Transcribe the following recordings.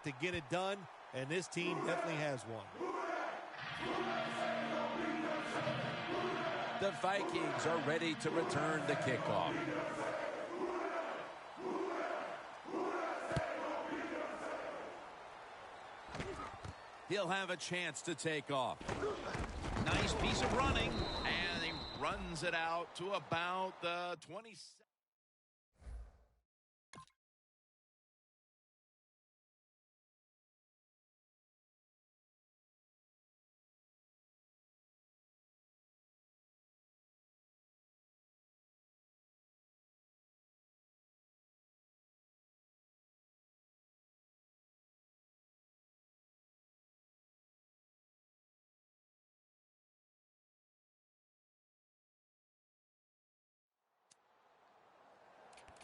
to get it done, and this team definitely has one. The Vikings are ready to return the kickoff. He'll have a chance to take off. Nice piece of running, and he runs it out to about the 27.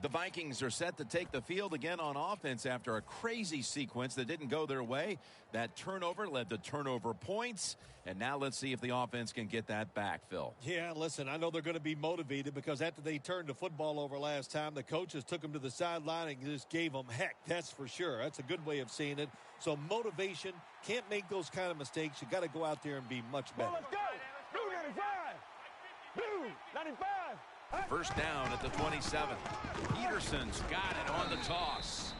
The Vikings are set to take the field again on offense after a crazy sequence that didn't go their way. That turnover led to turnover points. And now let's see if the offense can get that back, Phil. Yeah, listen, I know they're going to be motivated because after they turned the football over last time, the coaches took them to the sideline and just gave them heck. That's for sure. That's a good way of seeing it. So motivation, can't make those kind of mistakes. You got to go out there and be much better. Well, let's go. Blue 95. Blue 95. First down at the 27. Peterson's got it on the toss.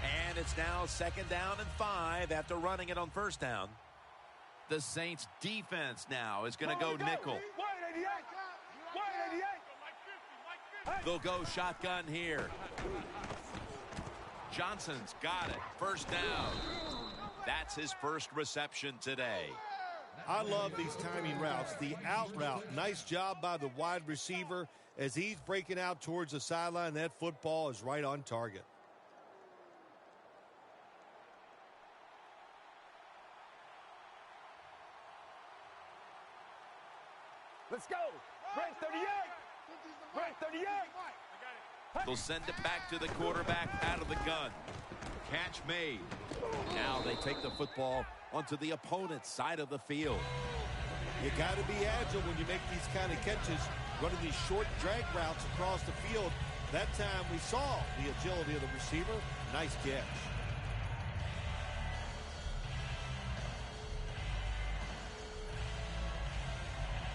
And it's now 2nd down and 5 after running it on first down. The Saints defense now is going to go nickel. They'll go shotgun here. Johnson's got it. First down. That's his first reception today. I love these timing routes. The out route, nice job by the wide receiver as he's breaking out towards the sideline. That football is right on target. Let's go. Red 38. Red 38. They'll send it back to the quarterback out of the gun. Catch made. Now they take the football onto the opponent's side of the field. You got to be agile when you make these kind of catches, running these short drag routes across the field. That time we saw the agility of the receiver. Nice catch.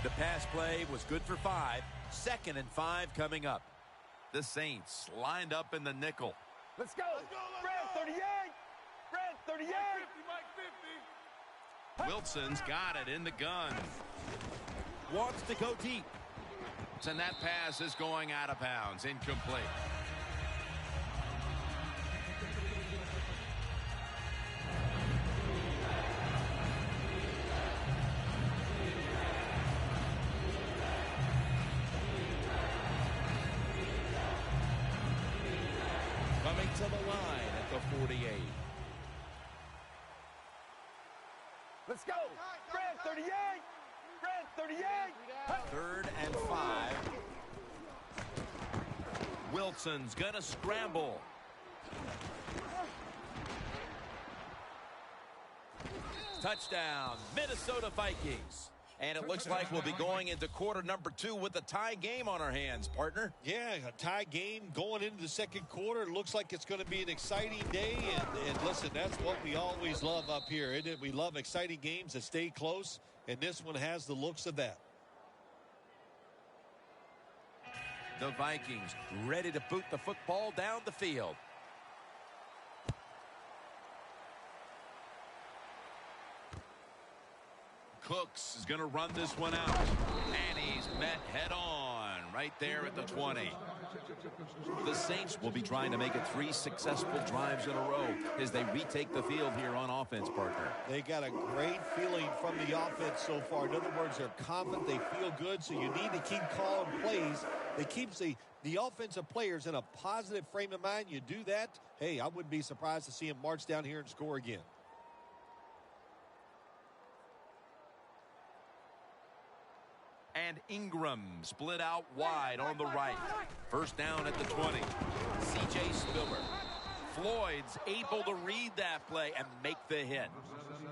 The pass play was good for 5. 2nd and 5 coming up. The Saints lined up in the nickel. Let's go. Red 38. Red 38. Wilson's got it in the gun. Wants to go deep. And that pass is going out of bounds. Incomplete. Coming to the line at the 48. Let's go. Red 38. Red 38. 3rd and 5. Wilson's gonna scramble. Touchdown, Minnesota Vikings. And it looks like we'll be going into quarter number 2 with a tie game on our hands, partner. Yeah, a tie game going into the second quarter. It looks like it's going to be an exciting day. And listen, that's what we always love up here, isn't it? We love exciting games that stay close, and this one has the looks of that. The Vikings ready to boot the football down the field. Cooks is going to run this one out. And he's met head on right there at the 20. The Saints will be trying to make it 3 successful drives in a row as they retake the field here on offense, partner. They got a great feeling from the offense so far. In other words, they're confident, they feel good, so you need to keep calling plays. It keeps the offensive players in a positive frame of mind. You do that, hey, I wouldn't be surprised to see them march down here and score again. And Ingram split out wide on the right. First down at the 20. C.J. Spiller Floyd's able to read that play and make the hit.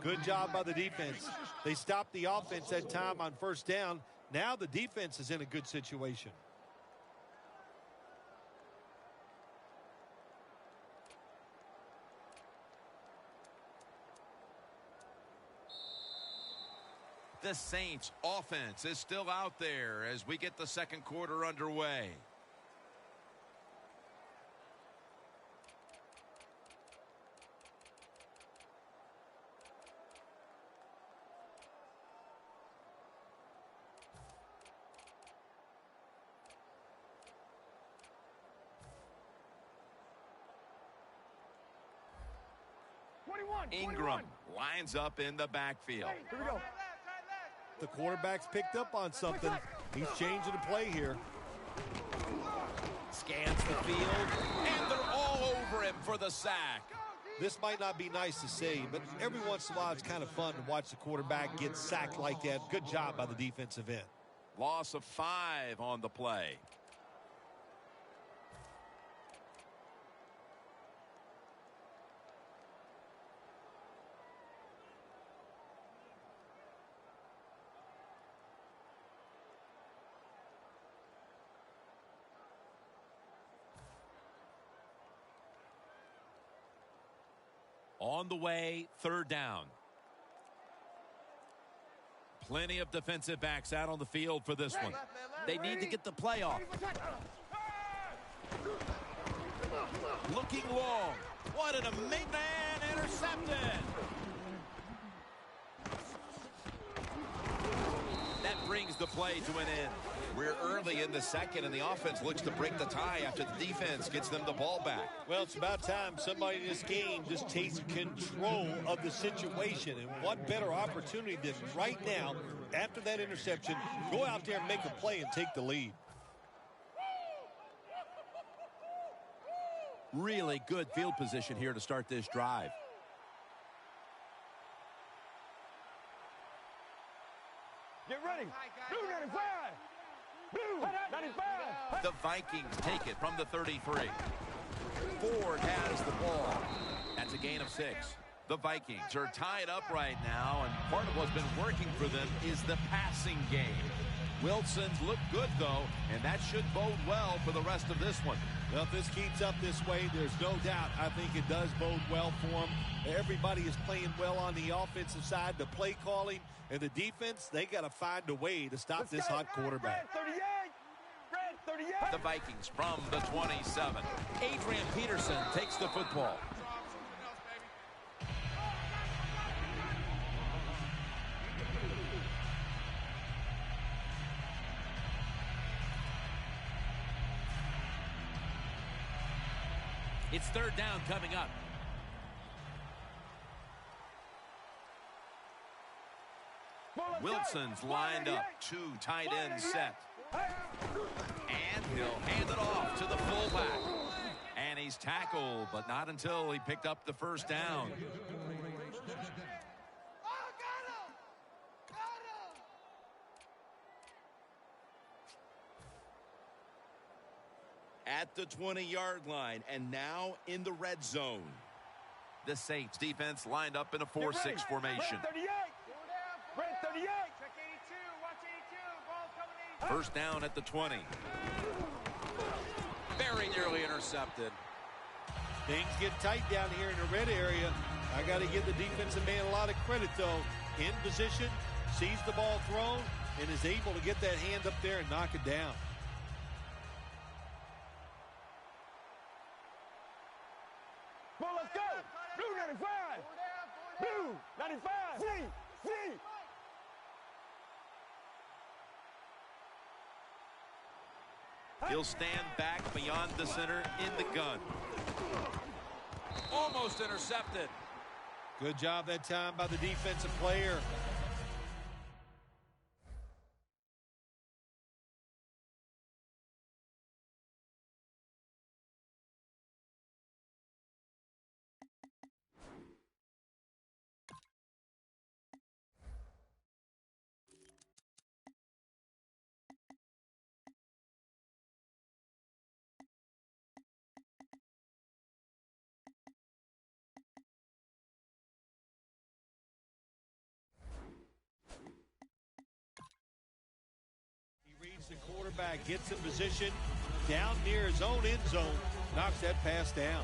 Good job by the defense. They stopped the offense that time on first down. Now the defense is in a good situation. The Saints offense is still out there as we get the second quarter underway. Ingram lines up in the backfield. Here we go. The quarterback's picked up on something. He's changing the play here. Scans the field, and they're all over him for the sack. This might not be nice to say, but every once in a while it's kind of fun to watch the quarterback get sacked like that. Good job by the defensive end. Loss of 5 on the play. On the way, third down. Plenty of defensive backs out on the field for this one. They need to get the play off. Looking long. What an amazing man, intercepted. That brings the play to an end. We're early in the second, and the offense looks to break the tie after the defense gets them the ball back. Well, it's about time somebody in this game just takes control of the situation. And what better opportunity than right now, after that interception, go out there and make a play and take the lead. Really good field position here to start this drive. Get ready. Blue 95. Blue 95. The Vikings take it from the 33. Ford has the ball. That's a gain of 6. The Vikings are tied up right now, and part of what's been working for them is the passing game. Wilson's look good, though, and that should bode well for the rest of this one. Well, if this keeps up this way, there's no doubt I think it does bode well for them. Everybody is playing well on the offensive side. The play calling and the defense, they got to find a way to stop this hot quarterback. Red 38. Red 38. The Vikings from the 27. Adrian Peterson takes the football. It's third down coming up. Wilson's lined up. 2 tight ends set. And he'll hand it off to the fullback. And he's tackled, but not until he picked up the first down. At the 20-yard line, and now in the red zone. The Saints defense lined up in a 4-6 formation. Red 38. Red 38. Check 82. Watch 82. Ball's coming in. First down at the 20. Very nearly intercepted. Things get tight down here in the red area. I got to give the defensive man a lot of credit, though. In position, sees the ball thrown, and is able to get that hand up there and knock it down. Well, let's go. Blue 95. Blue 95. See. He'll stand back beyond the center in the gun. Almost intercepted. Good job that time by the defensive player. quarterback gets in position down near his own end zone, knocks that pass down.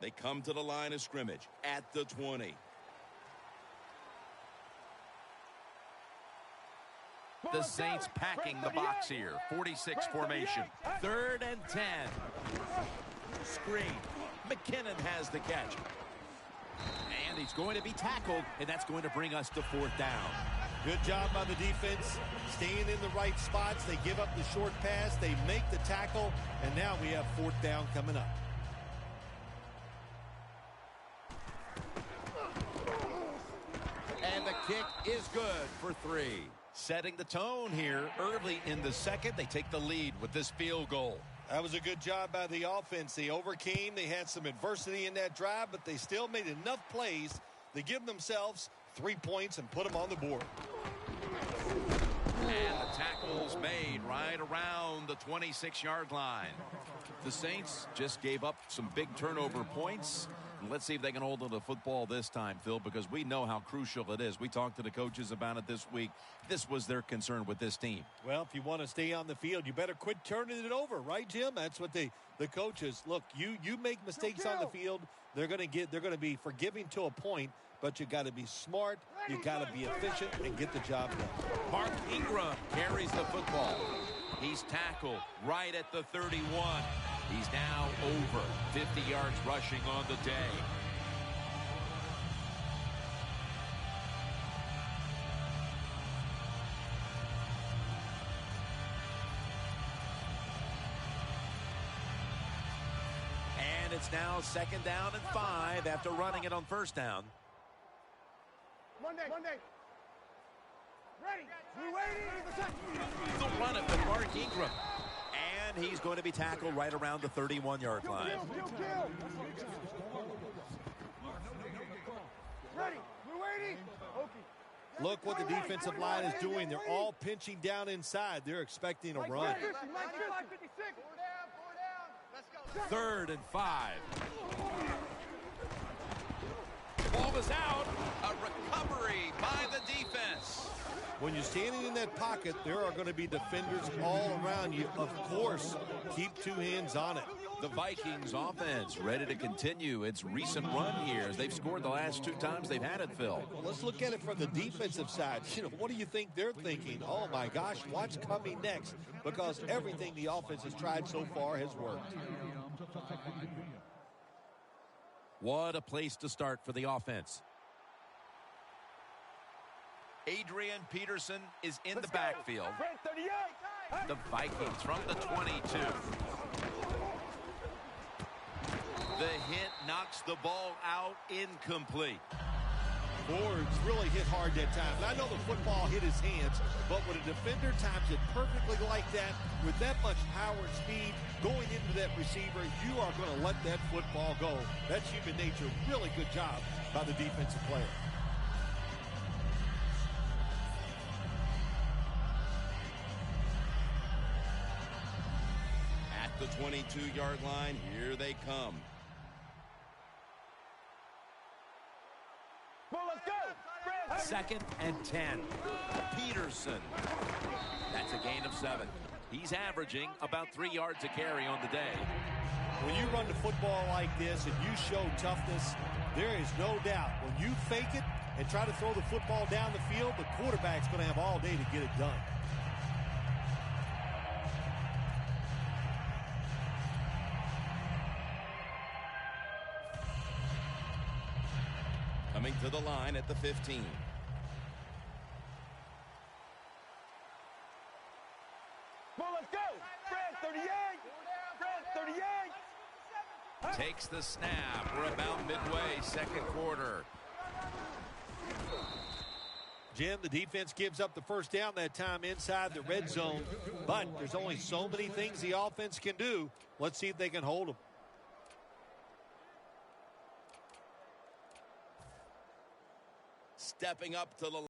They come to the line of scrimmage at the 20. The Saints packing the box here. 46 formation. 3rd and 10. Screen. McKinnon has the catch. And he's going to be tackled, and that's going to bring us to 4th down. Good job by the defense, staying in the right spots. They give up the short pass. They make the tackle, and now we have 4th down coming up. And the kick is good for 3. Setting the tone here early in the second. They take the lead with this field goal. That was a good job by the offense. They overcame. They had some adversity in that drive, but they still made enough plays to give themselves 3 points and put them on the board. And the tackle's made right around the 26-yard line. The Saints just gave up some big turnover points. Let's see if they can hold on to the football this time, Phil, because we know how crucial it is. We talked to the coaches about it this week. This was their concern with this team. Well, if you want to stay on the field, you better quit turning it over, right, Jim? That's what the coaches look. You make mistakes on the field, they're going to be forgiving to a point, but you got to be smart, you got to be efficient, and get the job done. Mark Ingram carries the football. He's tackled right at the 31. He's now over 50 yards rushing on the day. And it's now 2nd down and 5 after running it on 1st down. Monday. Ready. We're waiting. They'll run it with Mark Ingram. And he's going to be tackled right around the 31-yard line. Ready. We're waiting. Look what the defensive line is doing. They're all pinching down inside. They're expecting a run. 56. 4 down. Let's go. 3rd and 5. Ball is out. A recovery by the defense. When you're standing in that pocket, there are going to be defenders all around you. Of course, keep 2 hands on it. The Vikings offense ready to continue its recent run here as they've scored the last 2 times they've had it, Phil. Well, let's look at it from the defensive side. What do you think they're thinking? Oh, my gosh, what's coming next? Because everything the offense has tried so far has worked. What a place to start for the offense. Adrian Peterson is in the backfield. The Vikings from the 22. The hit knocks the ball out, incomplete. Boards really hit hard that time. And I know the football hit his hands, but when a defender times it perfectly like that, with that much power and speed going into that receiver, you are going to let that football go. That's human nature. Really good job by the defensive player. At the 22-yard line, here they come. Well, let's go. 2nd and 10. Peterson. That's a gain of 7. He's averaging about 3 yards a carry on the day. When you run the football like this and you show toughness, there is no doubt when you fake it and try to throw the football down the field, the quarterback's going to have all day to get it done. Coming to the line at the 15. Well, let's go. Fred, 38. Fred, 38. Takes the snap. We're about midway, 2nd quarter. Jim, the defense gives up the 1st down that time inside the red zone, but there's only so many things the offense can do. Let's see if they can hold them. Stepping up to the